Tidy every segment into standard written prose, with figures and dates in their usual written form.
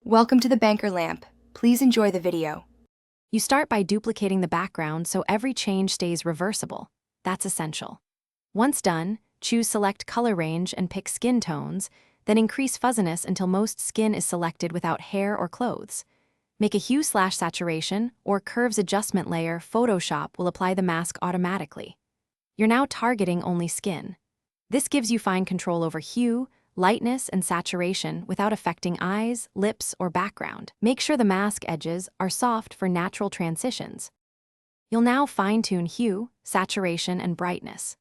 Welcome to the banker lamp. Please enjoy the video. You start by duplicating the background so every change stays reversible. That's essential. Once done, choose Select Color Range and pick Skin Tones, then increase fuzziness until most skin is selected without hair or clothes. Make a hue/saturation or curves adjustment layer. Photoshop will apply the mask automatically. You're now targeting only skin. This gives you fine control over hue, lightness, and saturation without affecting eyes, lips, or background. Make sure the mask edges are soft for natural transitions. You'll now fine-tune hue, saturation, and brightness.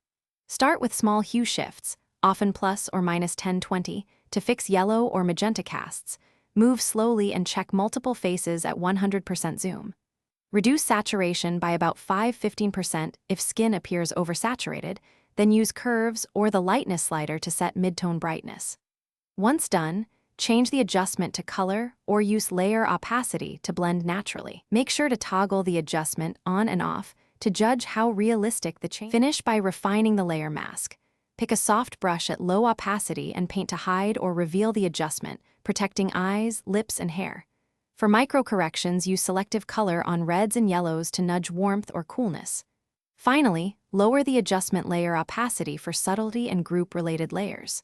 Start with small hue shifts, often plus or minus 10-20, to fix yellow or magenta casts. Move slowly and check multiple faces at 100% zoom. Reduce saturation by about 5–15% if skin appears oversaturated, then use curves or the lightness slider to set midtone brightness. Once done, change the adjustment to color or use layer opacity to blend naturally. Make sure to toggle the adjustment on and off to judge how realistic the change. Finish by refining the layer mask. Pick a soft brush at low opacity and paint to hide or reveal the adjustment, protecting eyes, lips, and hair. For micro corrections, use selective color on reds and yellows to nudge warmth or coolness. Finally, lower the adjustment layer opacity for subtlety and group-related layers.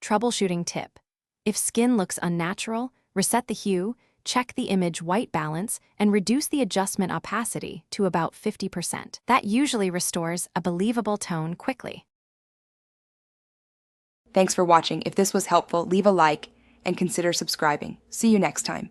Troubleshooting tip: if skin looks unnatural, reset the hue, check the image white balance, and reduce the adjustment opacity to about 50%. That usually restores a believable tone quickly. Thanks for watching. If this was helpful, leave a like and consider subscribing. See you next time.